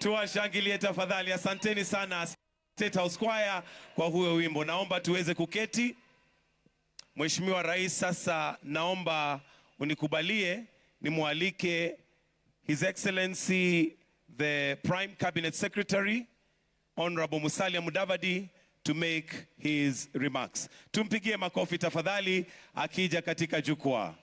Tuwashangilie tafadhali. Asanteni sana State House Choir kwa huo wimbo. Naomba tuweze kuketi. Mheshimiwa Rais, sasa naomba unikubalie nimwalike His Excellency the Prime Cabinet Secretary Honorable Musalia Mudavadi to make his remarks. Tumpigie makofi tafadhali akija katika jukwaa.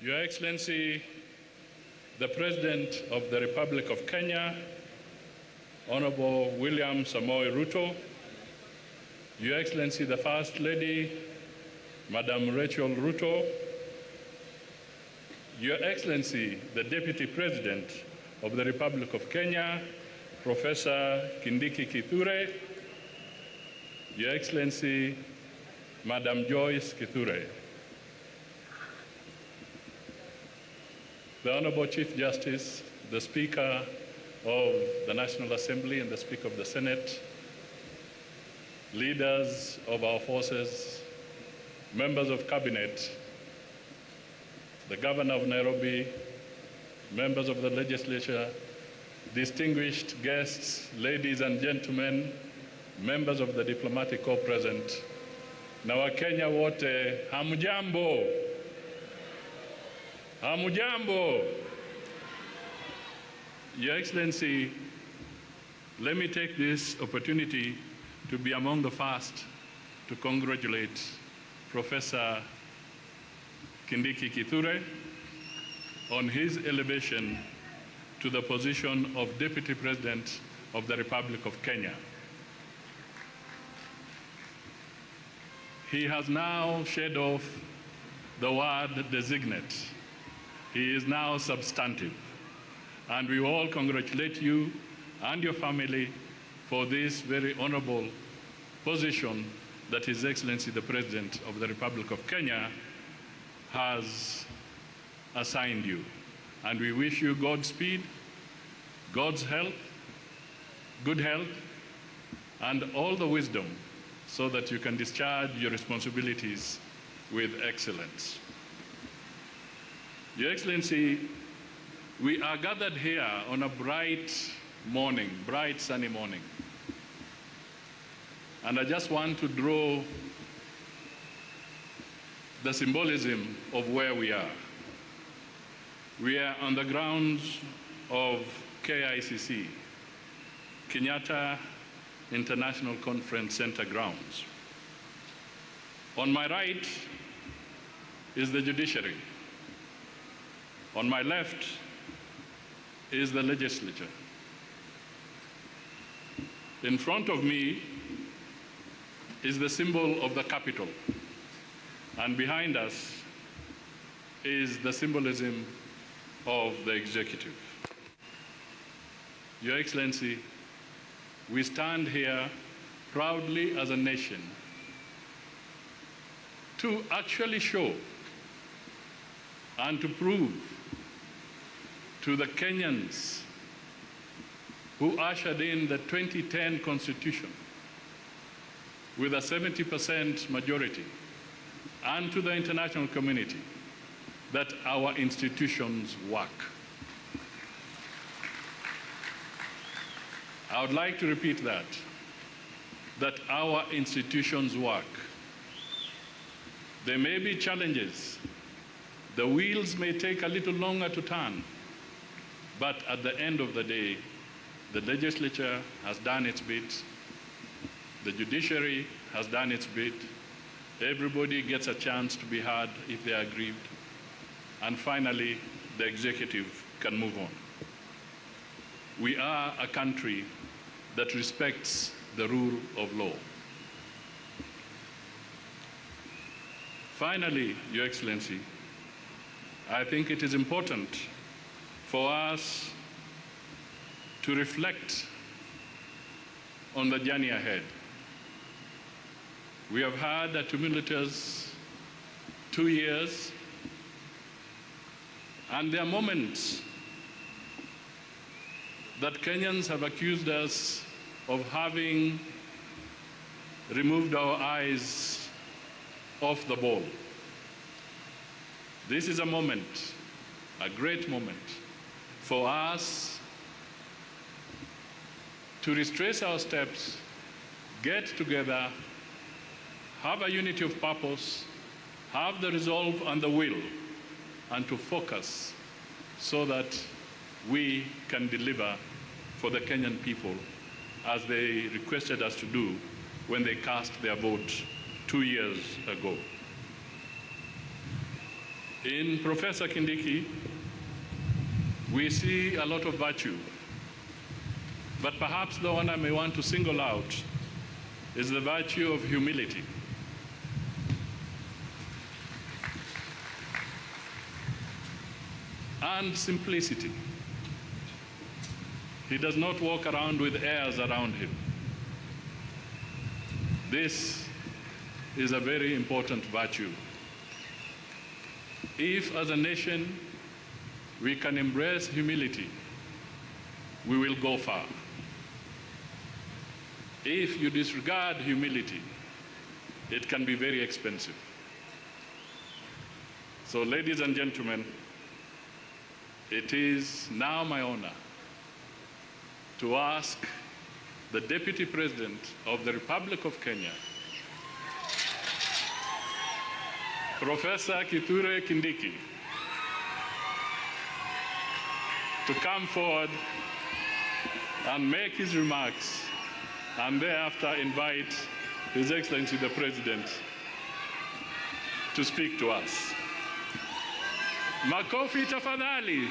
Your Excellency, the President of the Republic of Kenya, Honorable William Samoei Ruto, Your Excellency, the First Lady, Madam Rachel Ruto, Your Excellency, the Deputy President of the Republic of Kenya, Profesa Kindiki Kithure, Your Excellency, Madam Joyce Kithure, the Honorable Chief Justice, the Speaker of the National Assembly and the Speaker of the Senate, leaders of our forces, members of Cabinet, the Governor of Nairobi, members of the legislature, distinguished guests, ladies and gentlemen, members of the diplomatic corps present, na Wakenya wote, hamjambo. Hamujambo. Your Excellency, let me take this opportunity to be among the first to congratulate Professor Kindiki Kithure on his elevation to the position of Deputy President of the Republic of Kenya. He has now shed off the word designate. He is now substantive, and we all congratulate you and your family for this very honorable position that His Excellency the President of the Republic of Kenya has assigned you. And we wish you Godspeed, God's help, good health, and all the wisdom so that you can discharge your responsibilities with excellence. Your Excellency, we are gathered here on a bright morning, bright sunny morning. And I just want to draw the symbolism of where we are. We are on the grounds of KICC, Kenyatta International Conference Center grounds. On my right is the judiciary. On my left is the legislature. In front of me is the symbol of the Capitol. And behind us is the symbolism of the executive. Your Excellency, we stand here proudly as a nation to actually show and to prove to the Kenyans who ushered in the 2010 Constitution with a 70% majority, and to the international community, that our institutions work. I would like to repeat that our institutions work. There may be challenges. The wheels may take a little longer to turn, but at the end of the day, the legislature has done its bit, the judiciary has done its bit, everybody gets a chance to be heard if they are aggrieved, and finally, the executive can move on. We are a country that respects the rule of law. Finally, Your Excellency, I think it is important for us to reflect on the journey ahead. We have had a tumultuous 2 years, and there are moments that Kenyans have accused us of having removed our eyes off the ball. This is a moment, a great moment, for us to retrace our steps, get together, have a unity of purpose, have the resolve and the will, and to focus so that we can deliver for the Kenyan people as they requested us to do when they cast their vote 2 years ago. In Profesa Kindiki, we see a lot of virtue, but perhaps the one I may want to single out is the virtue of humility. And simplicity. He does not walk around with airs around him. This is a very important virtue. If, as a nation, we can embrace humility, we will go far. If you disregard humility, it can be very expensive. So, ladies and gentlemen, it is now my honor to ask the Deputy President of the Republic of Kenya, Profesa Kithure Kindiki, to come forward and make his remarks, and thereafter invite His Excellency the President to speak to us. Makofi tafadhali.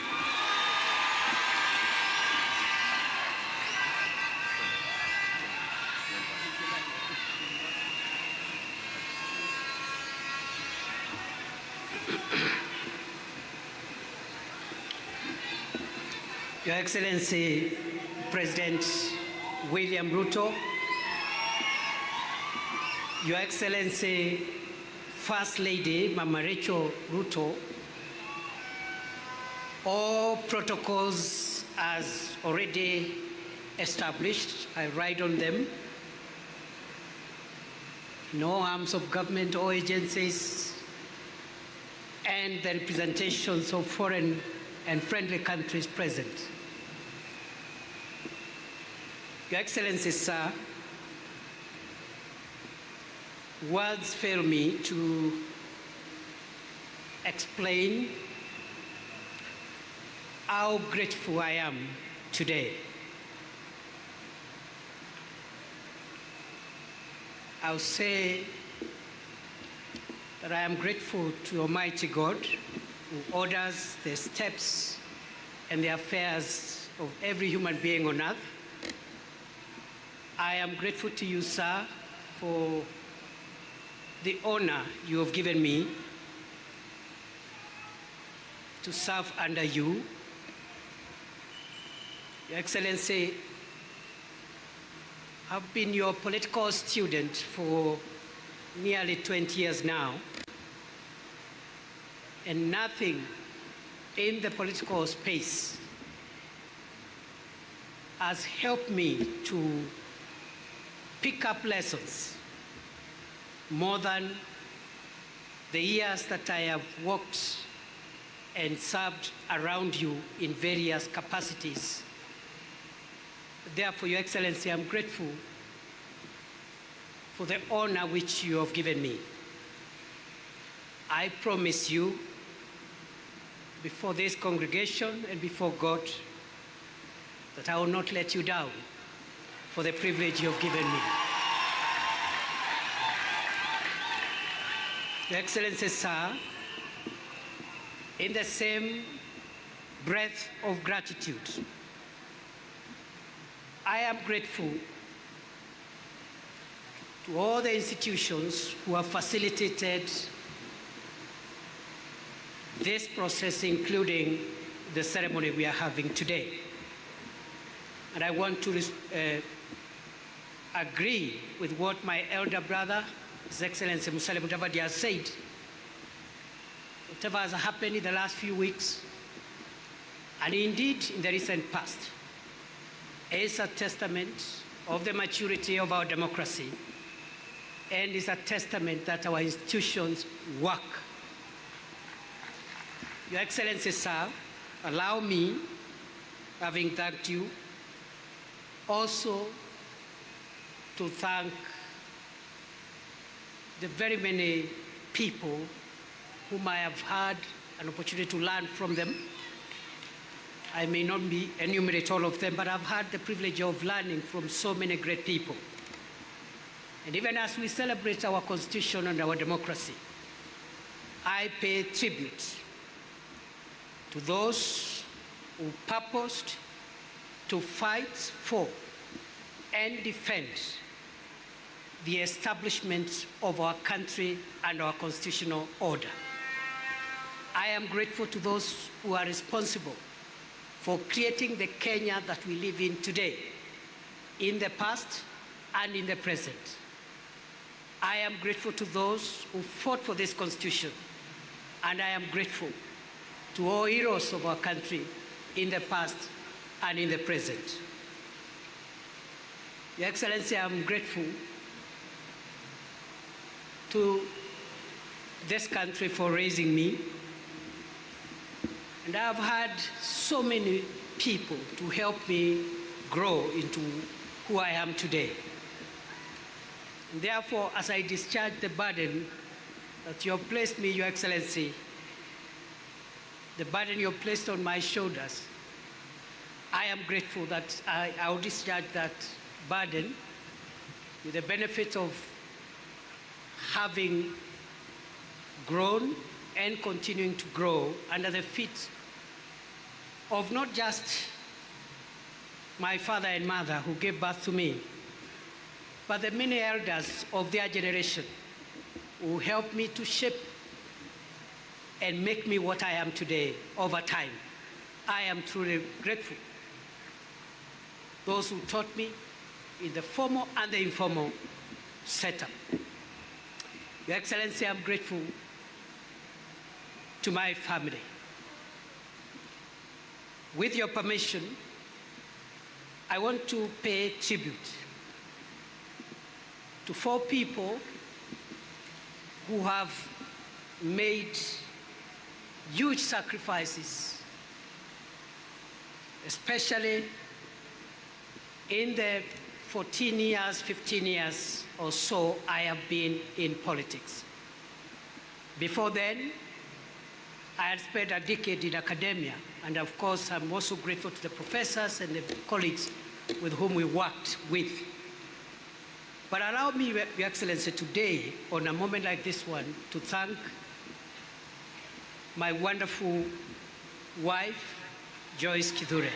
Your Excellency President William Ruto, Your Excellency First Lady Mama Rachel Ruto, all protocols as already established, I ride on them. No arms of government or agencies and the representations of foreign and friendly countries present. Your Excellency, sir, words fail me to explain how grateful I am today. I'll say that I am grateful to Almighty God who orders the steps and the affairs of every human being on earth. I am grateful to you, sir, for the honor you have given me to serve under you. Your Excellency, I've been your political student for nearly 20 years now, and nothing in the political space has helped me to pick up lessons more than the years that I have worked and served around you in various capacities. Therefore, Your Excellency, I'm grateful for the honor which you have given me. I promise you, before this congregation and before God, that I will not let you down for the privilege you have given me. Your Excellency, sir, in the same breath of gratitude, I am grateful to all the institutions who have facilitated this process, including the ceremony we are having today. And I want to agree with what my elder brother, His Excellency Musalia Mudavadi, has said. Whatever has happened in the last few weeks, and indeed in the recent past, is a testament of the maturity of our democracy and is a testament that our institutions work. Your Excellency, sir, allow me, having thanked you, also to thank the very many people whom I have had an opportunity to learn from them. I may not enumerate all of them, but I've had the privilege of learning from so many great people. And even as we celebrate our Constitution and our democracy, I pay tribute to those who purposed to fight for and defend the establishment of our country and our constitutional order. I am grateful to those who are responsible for creating the Kenya that we live in today, in the past and in the present. I am grateful to those who fought for this Constitution, and I am grateful to all heroes of our country in the past and in the present. Your Excellency, I am grateful to this country for raising me. And I've had so many people to help me grow into who I am today. And therefore, as I discharge the burden that you have placed me, Your Excellency, the burden you have placed on my shoulders, I am grateful that I will discharge that burden with the benefit of having grown and continuing to grow under the feet of not just my father and mother who gave birth to me, but the many elders of their generation who helped me to shape and make me what I am today over time. I am truly grateful. Those who taught me in the formal and the informal setup. Your Excellency, I'm grateful to my family. With your permission, I want to pay tribute to 4 people who have made huge sacrifices, especially in the 14 years, 15 years or so I have been in politics. Before then, I had spent a decade in academia, and of course, I'm also grateful to the professors and the colleagues with whom we worked with. But allow me, Your Excellency, today, on a moment like this one, to thank my wonderful wife, Joyce Kithure,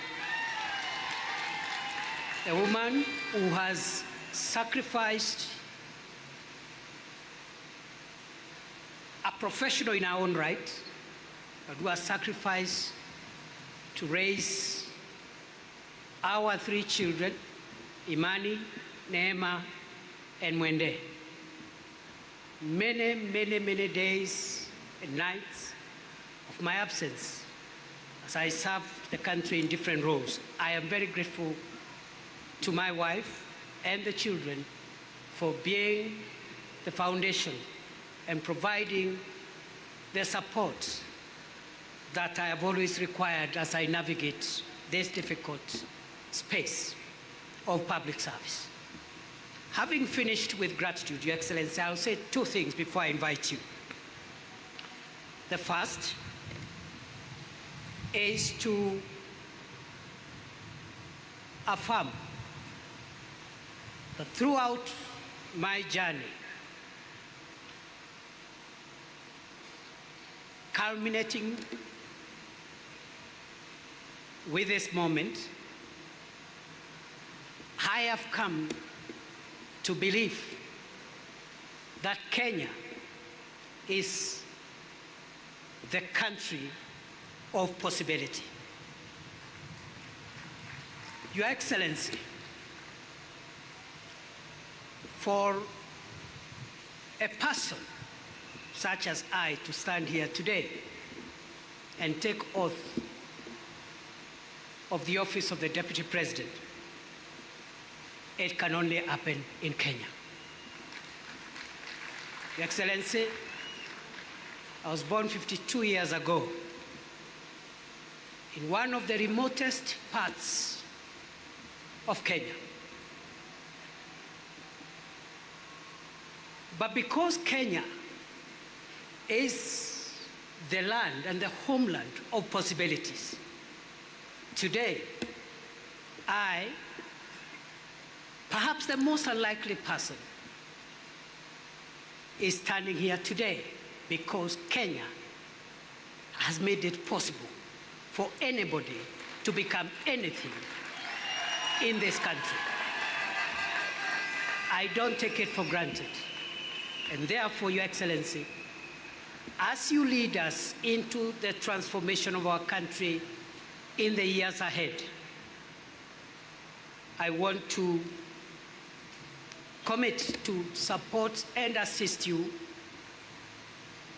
a woman who has sacrificed, a professional in her own right, but who has sacrificed to raise our 3 children, Imani, Neema, and Mwende. Many, many, many days and nights of my absence as I served the country in different roles. I am very grateful to my wife and the children for being the foundation and providing the support that I have always required as I navigate this difficult space of public service. Having finished with gratitude, Your Excellency, I'll say 2 things before I invite you. The first is to affirm that throughout my journey, culminating with this moment, I have come to believe that Kenya is the country of possibility. Your Excellency, for a person such as I to stand here today and take oath of the office of the Deputy President it can only happen in Kenya. Your Excellency, I was born 52 years ago in one of the remotest parts of Kenya. But because Kenya is the land and the homeland of possibilities, today, I, perhaps the most unlikely person, is standing here today because Kenya has made it possible for anybody to become anything in this country. I don't take it for granted. And therefore, Your Excellency, as you lead us into the transformation of our country in the years ahead, I want to commit to support and assist you,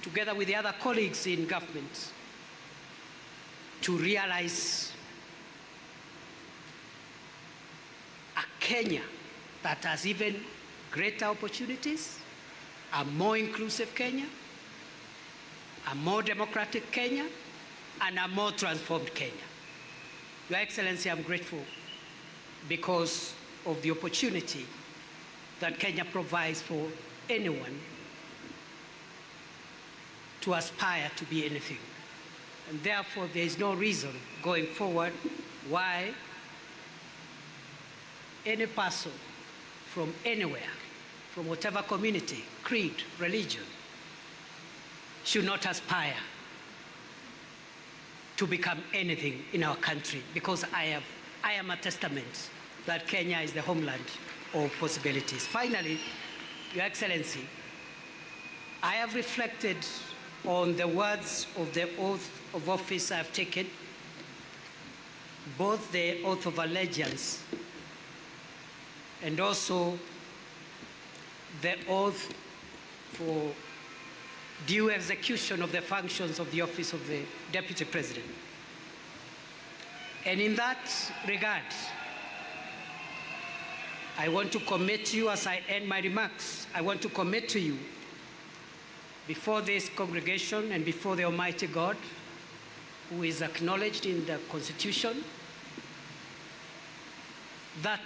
together with the other colleagues in government, to realize a Kenya that has even greater opportunities, a more inclusive Kenya, a more democratic Kenya, and a more transformed Kenya. Your Excellency, I'm grateful because of the opportunity that Kenya provides for anyone to aspire to be anything. And therefore, there is no reason going forward why any person from anywhere, from whatever community, creed, religion, should not aspire to become anything in our country, because I am a testament that Kenya is the homeland of possibilities. Finally, Your Excellency, I have reflected on the words of the oath of office I have taken, both the oath of allegiance and also the oath for due execution of the functions of the office of the Deputy President. And in that regard, I want to commit to you, as I end my remarks, I want to commit to you before this congregation and before the Almighty God, who is acknowledged in the Constitution, that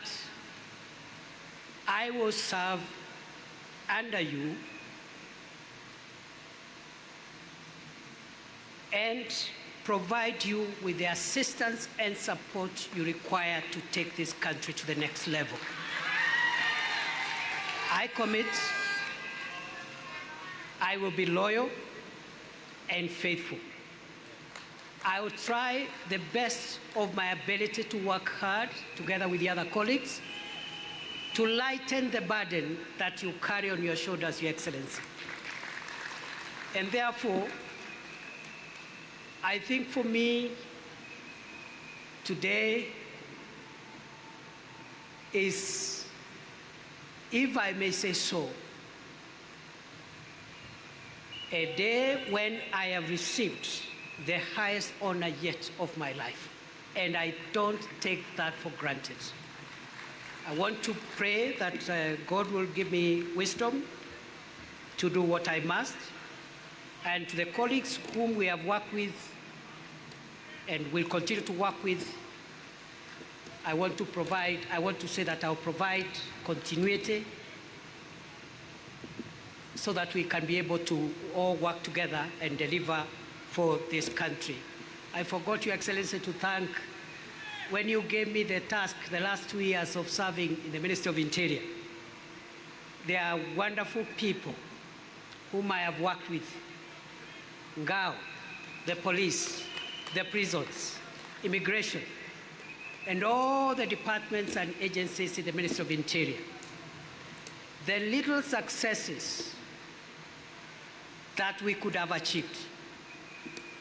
I will serve under you and provide you with the assistance and support you require to take this country to the next level. I commit I will be loyal and faithful. I will try the best of my ability to work hard together with the other colleagues to lighten the burden that you carry on your shoulders, Your Excellency. And therefore, I think for me, today is, if I may say so, a day when I have received the highest honor yet of my life. And I don't take that for granted. I want to pray that God will give me wisdom to do what I must. And to the colleagues whom we have worked with and will continue to work with, I want to say that I'll provide continuity so that we can be able to all work together and deliver for this country. I forgot, Your Excellency, to thank, when you gave me the task the last 2 years of serving in the Ministry of Interior, there are wonderful people whom I have worked with. Ngao, the police, the prisons, immigration, and all the departments and agencies in the Ministry of Interior. The little successes that we could have achieved,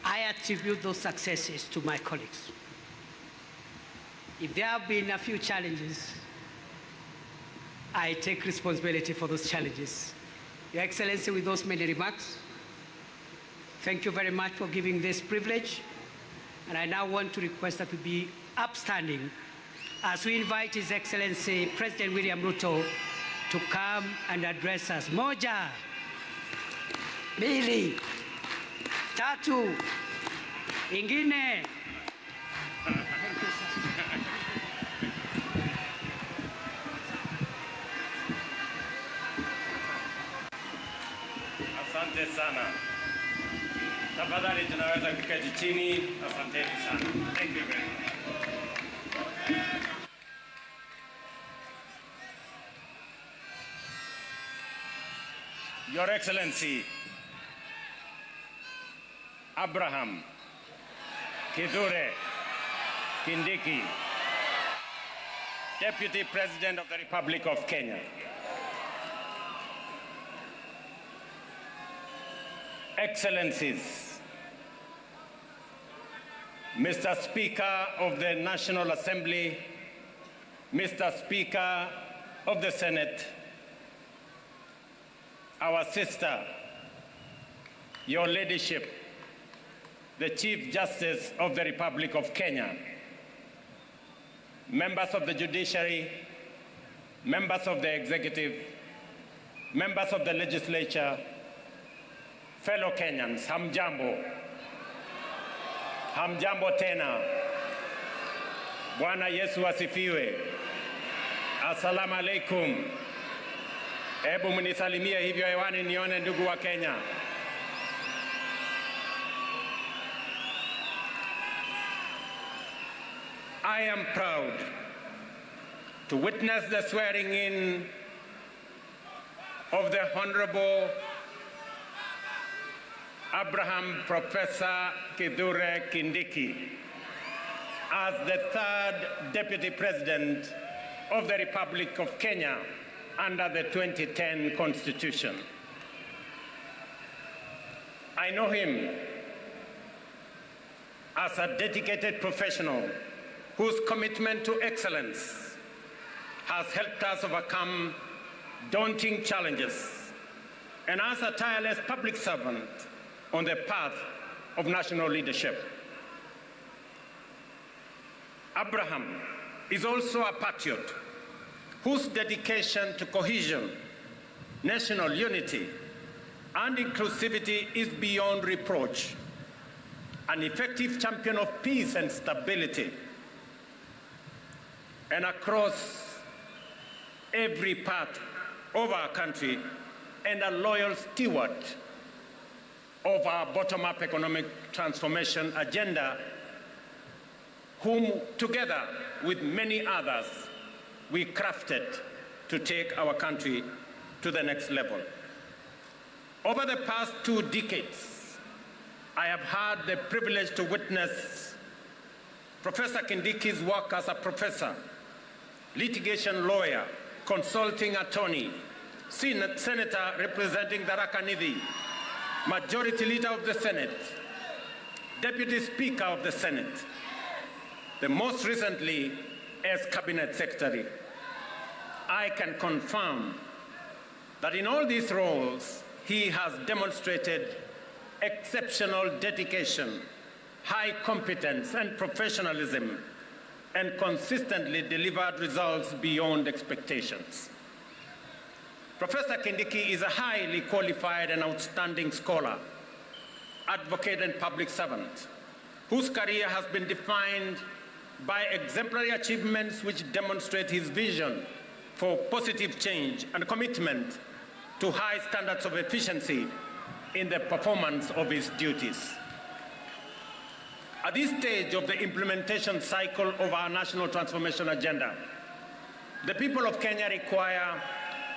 I attribute those successes to my colleagues. If there have been a few challenges, I take responsibility for those challenges. Your Excellency, with those many remarks, thank you very much for giving this privilege. And I now want to request that we be upstanding as we invite His Excellency President William Ruto to come and address us. Moja, mbili, tatu, ingine. Asante sana. Tafadhali tunaweza kuketi chini. Asanteni sana. Thank you very much. Your Excellency, Abraham, Kithure, Kindiki, Deputy President of the Republic of Kenya, Excellencies, Mr. Speaker of the National Assembly, Mr. Speaker of the Senate, our sister, your leadership, the Chief Justice of the Republic of Kenya, members of the judiciary, members of the executive, members of the legislature, fellow Kenyans, hamjambo. Hamjambo tena. Bwana Yesu asifiwe. Assalamu alaikum. Hebu mnisalimie hivyo hewani nione ndugu wa Kenya. I am proud to witness the swearing in of the Honorable Abraham Profesa Kithure Kindiki as the third Deputy President of the Republic of Kenya under the 2010 Constitution. I know him as a dedicated professional whose commitment to excellence has helped us overcome daunting challenges, and as a tireless public servant on the path of national leadership. Abraham is also a patriot whose dedication to cohesion, national unity, and inclusivity is beyond reproach, an effective champion of peace and stability, and across every part of our country, and a loyal steward of our bottom-up economic transformation agenda, whom together with many others, we crafted to take our country to the next level. Over the past 2 decades, I have had the privilege to witness Professor Kindiki's work as a professor, litigation lawyer, consulting attorney, senator representing Tharaka Nithi, Majority Leader of the Senate, Deputy Speaker of the Senate, the most recently as Cabinet Secretary. I can confirm that in all these roles, he has demonstrated exceptional dedication, high competence and professionalism, and consistently delivered results beyond expectations. Professor Kindiki is a highly qualified and outstanding scholar, advocate and public servant, whose career has been defined by exemplary achievements which demonstrate his vision for positive change and commitment to high standards of efficiency in the performance of his duties. At this stage of the implementation cycle of our national transformation agenda, the people of Kenya require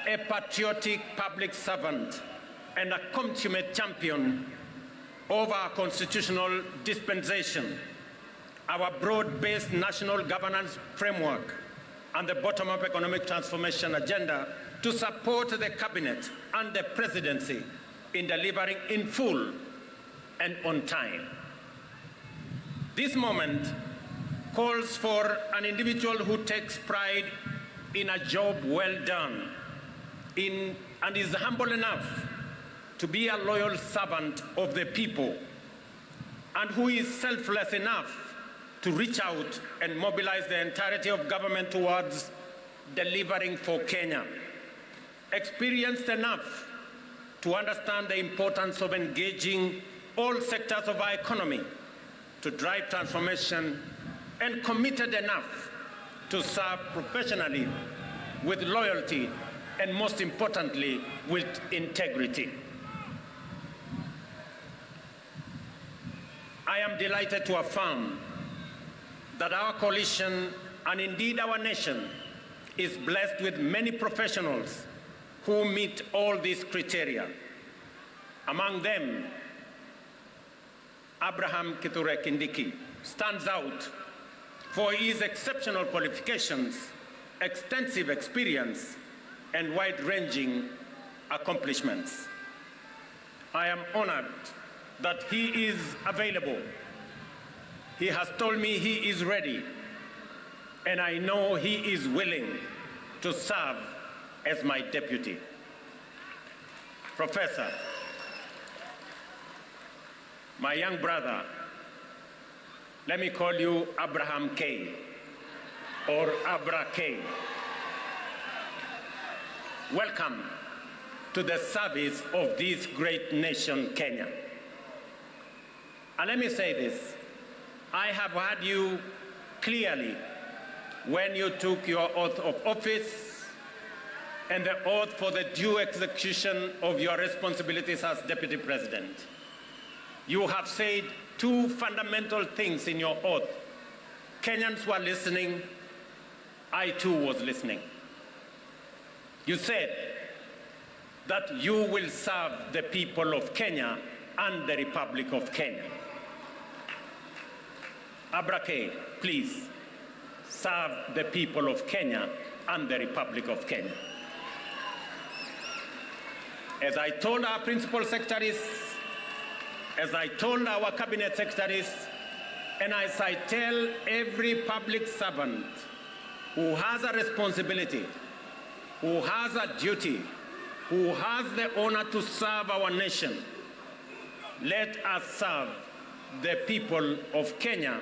a patriotic public servant and a consummate champion of our constitutional dispensation, our broad-based national governance framework, and the bottom-up economic transformation agenda to support the cabinet and the presidency in delivering in full and on time. This moment calls for an individual who takes pride in a job well done, and is humble enough to be a loyal servant of the people, and who is selfless enough to reach out and mobilize the entirety of government towards delivering for Kenya. Experienced enough to understand the importance of engaging all sectors of our economy to drive transformation, and committed enough to serve professionally, with loyalty, and most importantly, with integrity. I am delighted to affirm that our coalition, and indeed our nation, is blessed with many professionals who meet all these criteria. Among them, Abraham Kithure Kindiki stands out for his exceptional qualifications, extensive experience, and wide-ranging accomplishments. I am honored that he is available. He has told me he is ready, and I know he is willing to serve as my deputy. Professor, my young brother, let me call you Abraham K, or Abra K. Welcome to the service of this great nation, Kenya. And let me say this, I have heard you clearly when you took your oath of office and the oath for the due execution of your responsibilities as Deputy President. You have said two fundamental things in your oath. Kenyans were listening, I too was listening. You said that you will serve the people of Kenya and the Republic of Kenya. Abrake, please serve the people of Kenya and the Republic of Kenya. As I told our principal secretaries, as I told our cabinet secretaries, and as I tell every public servant who has a responsibility, who has a duty, who has the honor to serve our nation, let us serve the people of Kenya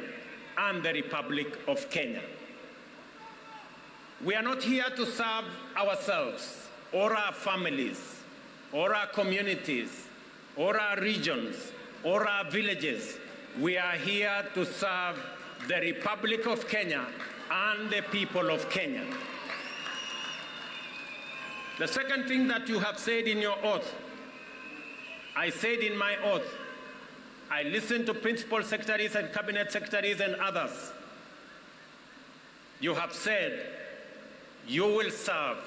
and the Republic of Kenya. We are not here to serve ourselves or our families or our communities or our regions or our villages. We are here to serve the Republic of Kenya and the people of Kenya. The second thing that you have said in your oath, I said in my oath, I listened to principal secretaries and cabinet secretaries and others. You have said you will serve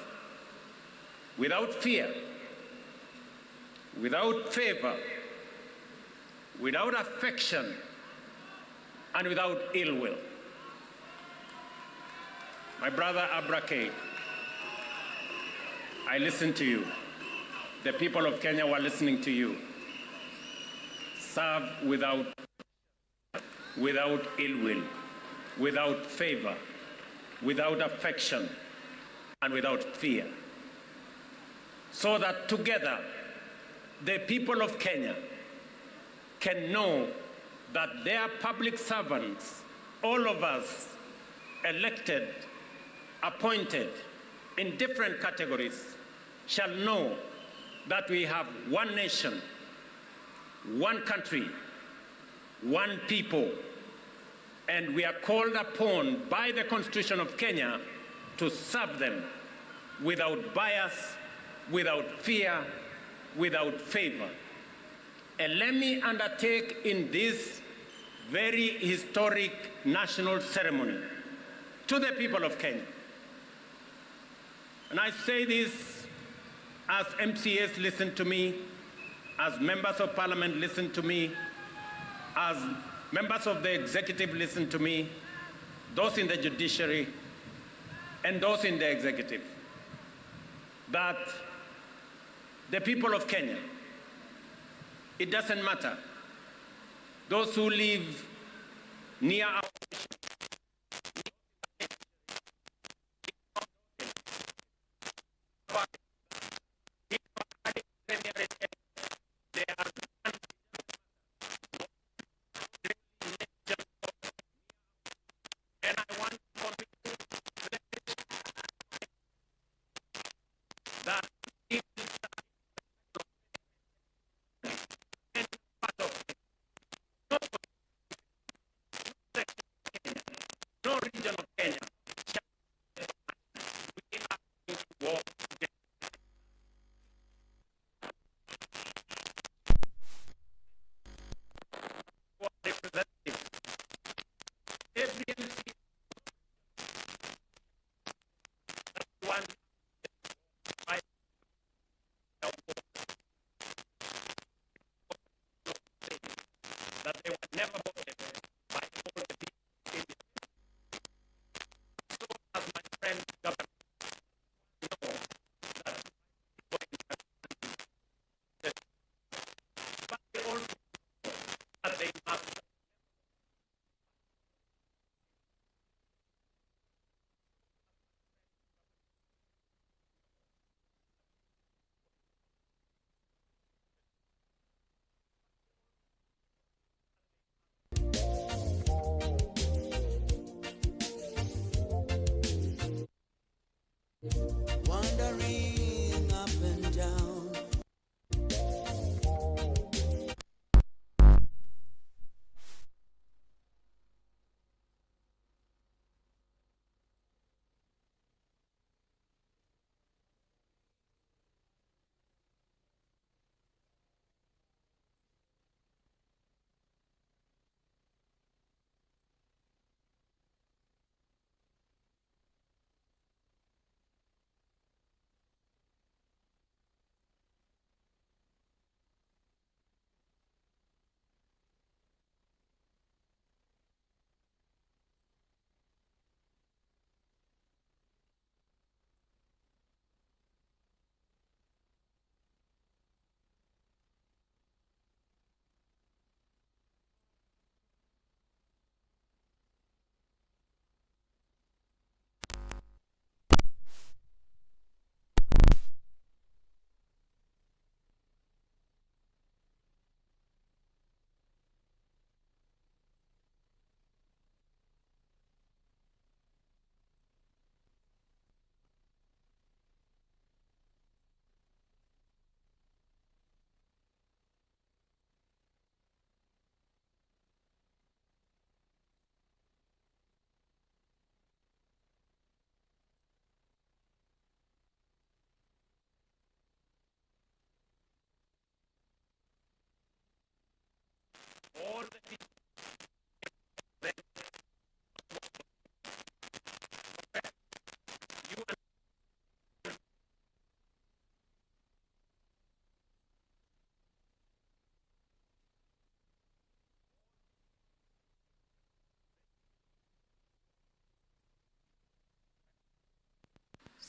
without fear, without favor, without affection, and without ill will. My brother Abrake, I listened to you. The people of Kenya were listening to you. Serve without ill will, without favor, without affection, and without fear. So that together, the people of Kenya can know that their public servants, all of us, elected, appointed in different categories, shall know that we have one nation, one country, one people, and we are called upon by the Constitution of Kenya to serve them without bias, without fear, without favor. And let me undertake in this very historic national ceremony to the people of Kenya. And I say this as MCAs listen to me, as members of parliament listen to me, as members of the executive listen to me, those in the judiciary, and those in the executive, that the people of Kenya, it doesn't matter, those who live near our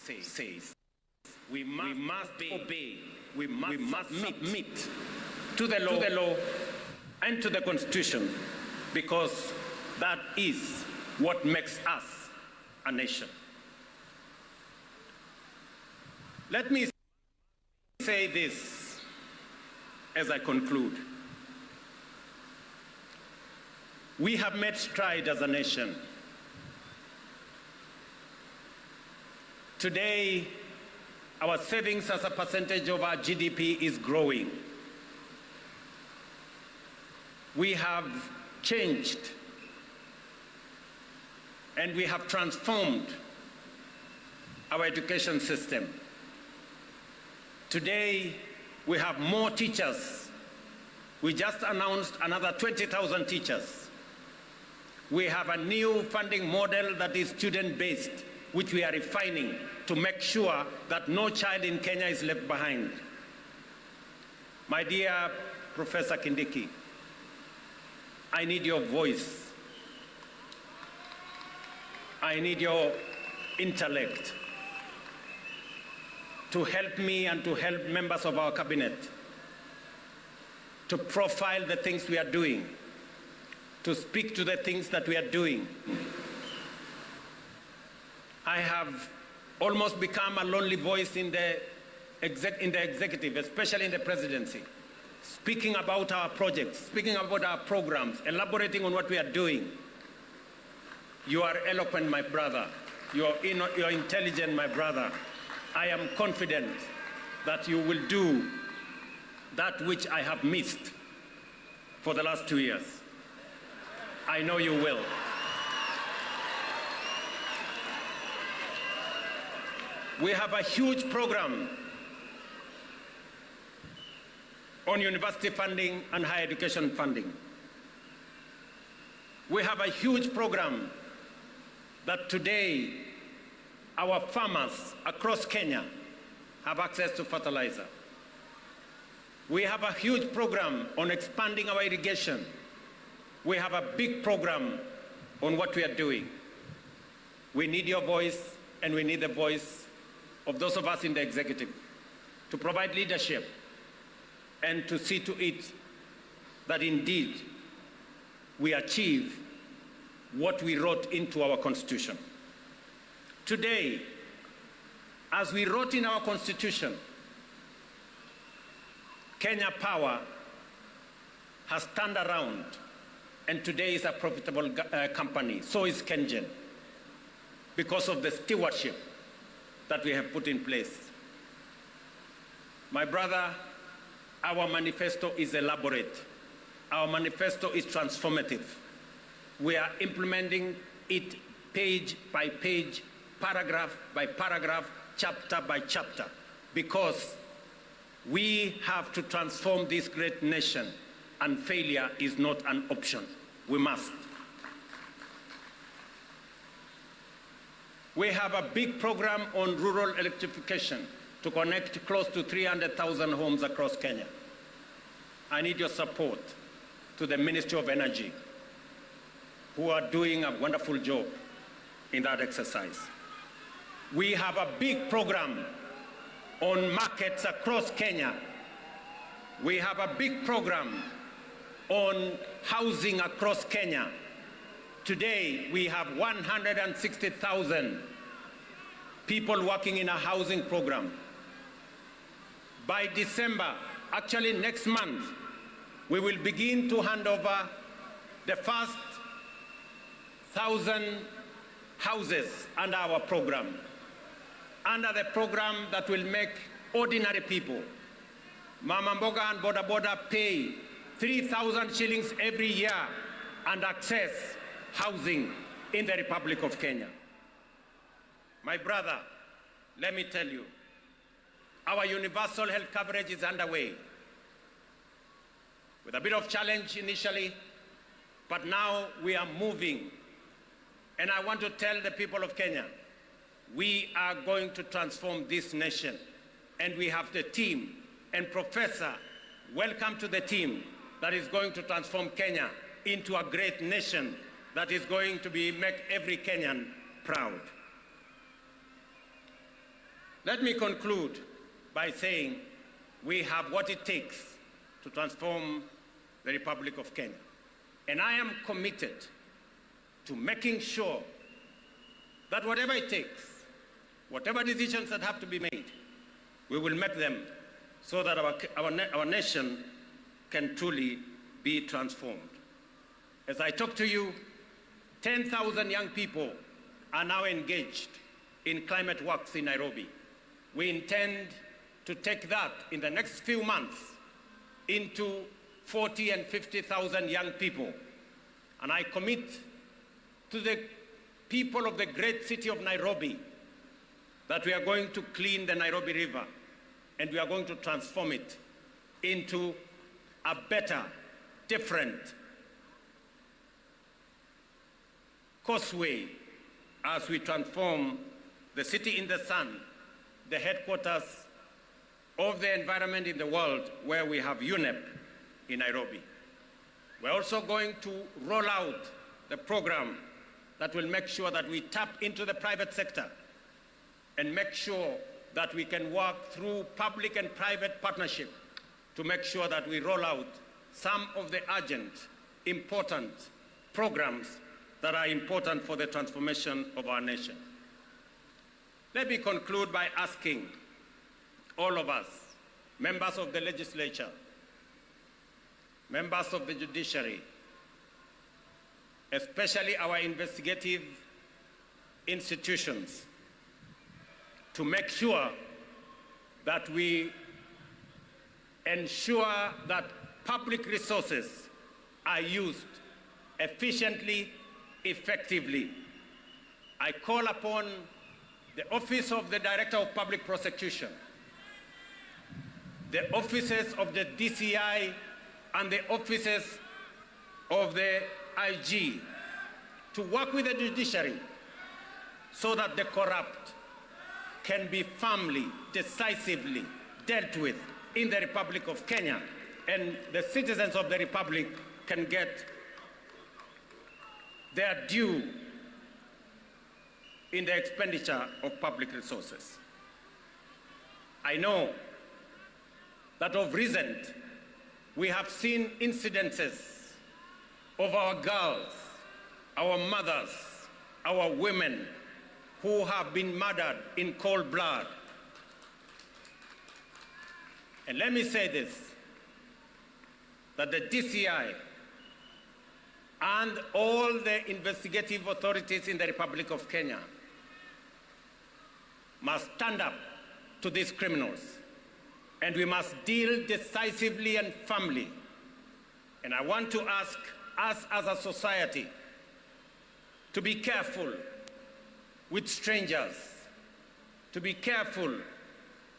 says. We must obey. We must submit to the law and to the Constitution, because that is what makes us a nation. Let me say this as I conclude. We have made strides as a nation. Today, our savings as a percentage of our GDP is growing. We have changed and we have transformed our education system. Today, we have more teachers. We just announced another 20,000 teachers. We have a new funding model that is student-based, which we are refining to make sure that no child in Kenya is left behind. My dear Professor Kindiki, I need your voice. I need your intellect to help me and to help members of our cabinet to profile the things we are doing, to speak to the things that we are doing. I have almost become a lonely voice in the executive, especially in the presidency, speaking about our projects, speaking about our programs, elaborating on what we are doing. You are eloquent, my brother. You're intelligent, my brother. I am confident that you will do that which I have missed for the last 2 years. I know you will. We have a huge program on university funding and higher education funding. We have a huge program that today our farmers across Kenya have access to fertilizer. We have a huge program on expanding our irrigation. We have a big program on what we are doing. We need your voice, and we need the voice of those of us in the executive to provide leadership and to see to it that indeed we achieve what we wrote into our Constitution. Today, as we wrote in our Constitution, Kenya Power has turned around and today is a profitable company. So is KenGen, because of the stewardship that we have put in place. My brother, our manifesto is elaborate. Our manifesto is transformative. We are implementing it page by page, paragraph by paragraph, chapter by chapter, because we have to transform this great nation, and failure is not an option. We must. We have a big program on rural electrification to connect close to 300,000 homes across Kenya. I need your support to the Ministry of Energy, who are doing a wonderful job in that exercise. We have a big program on markets across Kenya. We have a big program on housing across Kenya. Today, we have 160,000 people working in a housing program. By December, actually next month, we will begin to hand over the first 1,000 houses under our program, under the program that will make ordinary people, Mama Mboga and Boda Boda, pay 3,000 shillings every year and access housing in the Republic of Kenya. My brother, let me tell you, our universal health coverage is underway, with a bit of challenge initially, but now we are moving. And I want to tell the people of Kenya, we are going to transform this nation, and we have the team. And Professor, welcome to the team that is going to transform Kenya into a great nation that is going to make every Kenyan proud. Let me conclude by saying we have what it takes to transform the Republic of Kenya. And I am committed to making sure that whatever it takes, whatever decisions that have to be made, we will make them so that our nation can truly be transformed. As I talk to you, 10,000 young people are now engaged in climate works in Nairobi. We intend to take that in the next few months into 40 and 50,000 young people. And I commit to the people of the great city of Nairobi that we are going to clean the Nairobi River and we are going to transform it into a better, different causeway as we transform the city in the sun, the headquarters of the environment in the world, where we have UNEP in Nairobi. We're also going to roll out the program that will make sure that we tap into the private sector and make sure that we can work through public and private partnership to make sure that we roll out some of the urgent, important programs that are important for the transformation of our nation. Let me conclude by asking all of us, members of the legislature, members of the judiciary, especially our investigative institutions, to make sure that we ensure that public resources are used efficiently, effectively. I call upon the Office of the Director of Public Prosecution, the offices of the DCI and the offices of the IG to work with the judiciary so that the corrupt can be firmly, decisively dealt with in the Republic of Kenya, and the citizens of the Republic can get their due in the expenditure of public resources. I know that of recent, we have seen incidences of our girls, our mothers, our women who have been murdered in cold blood. And let me say this, that the DCI and all the investigative authorities in the Republic of Kenya must stand up to these criminals, and we must deal decisively and firmly. And I want to ask us as a society to be careful with strangers, to be careful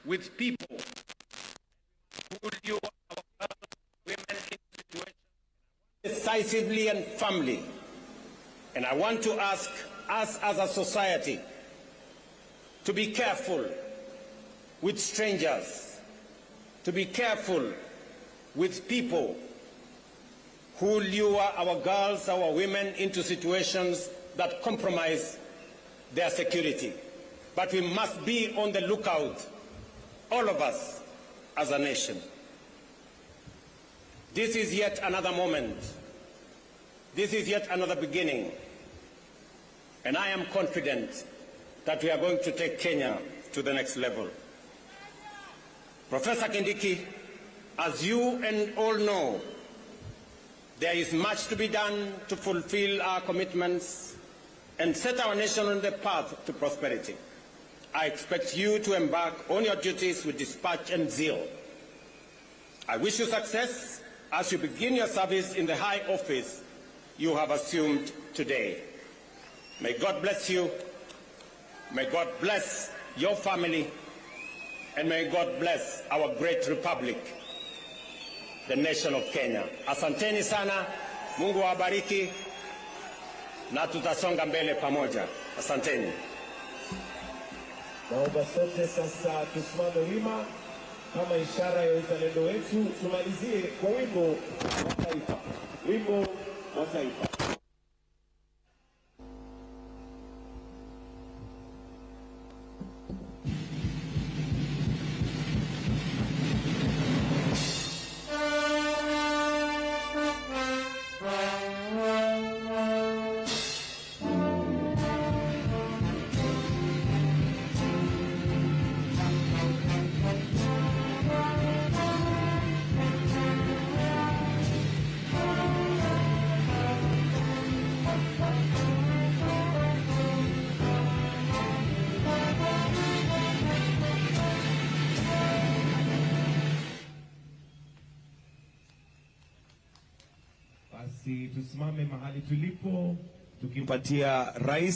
with people who will lure our women into situations decisively and firmly. And I want to ask us as a society to be careful with strangers, to be careful with people who lure our girls, our women into situations that compromise their security. But we must be on the lookout, all of us as a nation. This is yet another moment. This is yet another beginning. And I am confident that we are going to take Kenya to the next level. Professor Kindiki, as you and all know, there is much to be done to fulfill our commitments and set our nation on the path to prosperity. I expect you to embark on your duties with dispatch and zeal. I wish you success as you begin your service in the high office you have assumed today. May God bless you. May God bless your family. And may God bless our great republic, the nation of Kenya. Asanteni sana, Mungu awabariki, na tutasonga mbele pamoja. Asanteni. Naomba sote sasa tusimame wima kama ishara ya uzalendo wetu. Tumalizie kwa wimbo wa taifa. Wimbo wa taifa. Basi tusimame mahali tulipo tukimpatia Rais